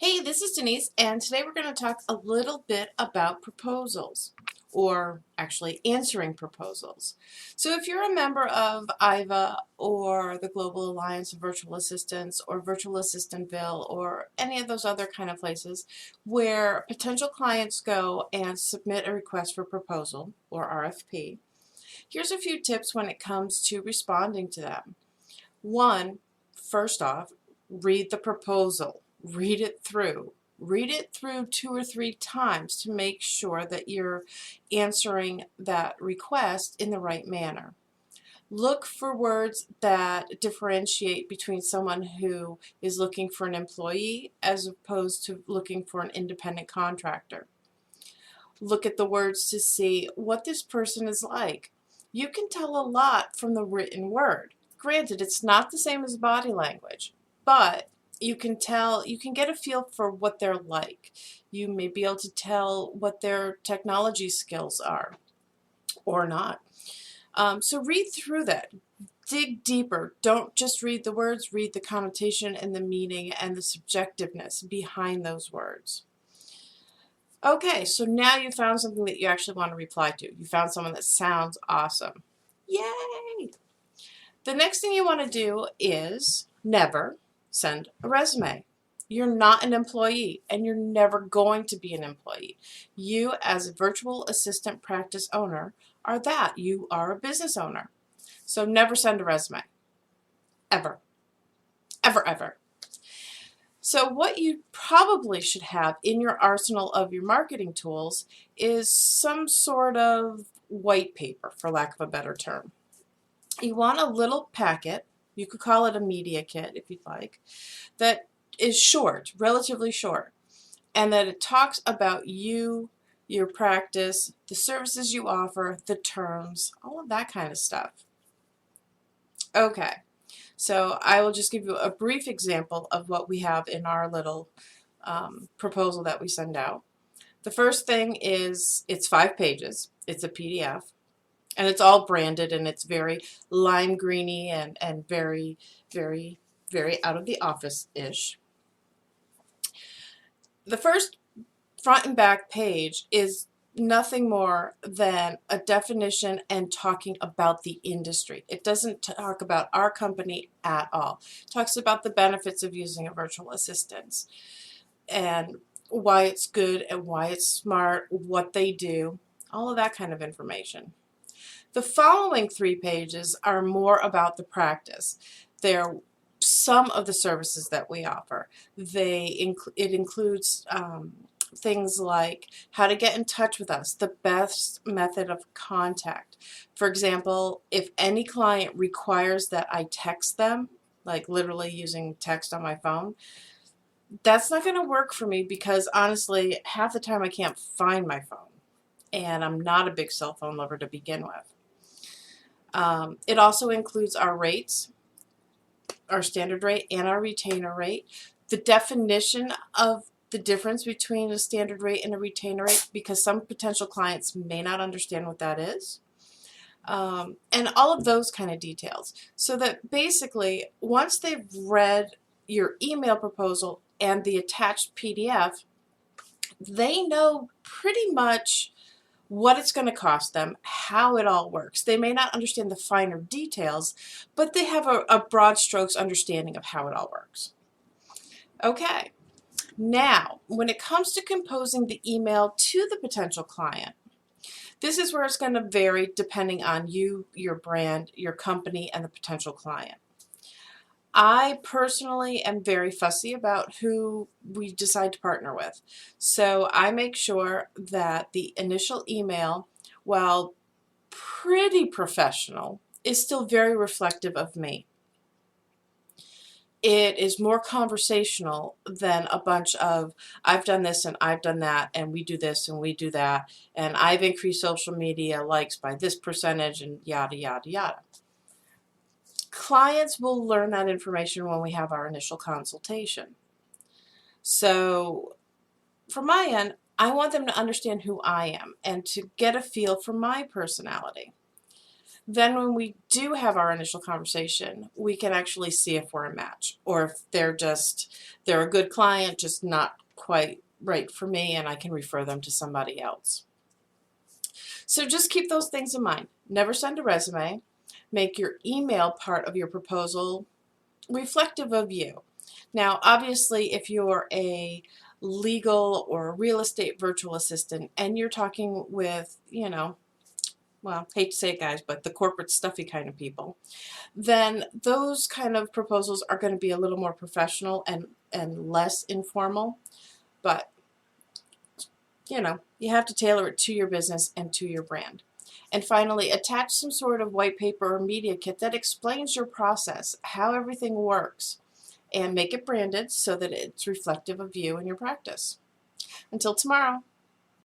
Hey, this is Denise, and today we're going to talk a little bit about proposals, or actually answering proposals. So if you're a member of IVA or the Global Alliance of Virtual Assistants or Virtual Assintantville or any of those other kind of places where potential clients go and submit a request for proposal or RFP, here's a few tips when it comes to responding to them. One, first off, read the proposal. Read it through. Read it through 2 or 3 times to make sure that you're answering that request in the right manner. Look for words that differentiate between someone who is looking for an employee as opposed to looking for an independent contractor. Look at the words to see what this person is like. You can tell a lot from the written word. Granted, it's not the same as body language, but you can get a feel for what they're like. You may be able to tell what their technology skills are or not. So read through that. Dig deeper. Don't just read the words, read the connotation and the meaning and the subjectiveness behind those words. Okay, so now you found something that you actually want to reply to. You found someone that sounds awesome. Yay! The next thing you want to do is never send a resume. You're not an employee, and you're never going to be an employee. You, as a virtual assistant practice owner, are that. You are a business owner. So never send a resume. Ever. Ever, ever. So what you probably should have in your arsenal of your marketing tools is some sort of white paper, for lack of a better term. You want a little packet, you could call it a media kit if you'd like, that is short, relatively short, and that it talks about you, your practice, the services you offer, the terms, all of that kind of stuff. Okay. So I will just give you a brief example of what we have in our little proposal that we send out. The first thing is it's 5 pages. It's a PDF. And it's all branded and it's very lime greeny and very, very, very out of the office-ish. The first front and back page is nothing more than a definition and talking about the industry. It doesn't talk about our company at all. It talks about the benefits of using a virtual assistant and why it's good and why it's smart, what they do, all of that kind of information. The following 3 pages are more about the practice. They're some of the services that we offer. It includes things like how to get in touch with us, the best method of contact. For example, if any client requires that I text them, like literally using text on my phone, that's not going to work for me because honestly, half the time I can't find my phone. And I'm not a big cell phone lover to begin with. It also includes our rates, our standard rate and our retainer rate, the definition of the difference between a standard rate and a retainer rate because some potential clients may not understand what that is, and all of those kind of details. So that basically once they've read your email proposal and the attached PDF, they know pretty much what it's going to cost them, how it all works. They may not understand the finer details, but they have a broad strokes understanding of how it all works. Okay, now when it comes to composing the email to the potential client, this is where it's going to vary depending on you, your brand, your company, and the potential client. I personally am very fussy about who we decide to partner with. So I make sure that the initial email, while pretty professional, is still very reflective of me. It is more conversational than a bunch of I've done this and I've done that and we do this and we do that and I've increased social media likes by this percentage and yada yada yada. Clients will learn that information when we have our initial consultation. So from my end, I want them to understand who I am and to get a feel for my personality. Then when we do have our initial conversation, we can actually see if we're a match, or if they're a good client, just not quite right for me, and I can refer them to somebody else. So just keep those things in mind. Never send a resume. Make your email part of your proposal reflective of you. Now, obviously, if you're a legal or real estate virtual assistant and you're talking with, well, hate to say it, guys, but the corporate stuffy kind of people, then those kind of proposals are going to be a little more professional and less informal. But, you have to tailor it to your business and to your brand. And finally, attach some sort of white paper or media kit that explains your process, how everything works, and make it branded so that it's reflective of you and your practice. Until tomorrow.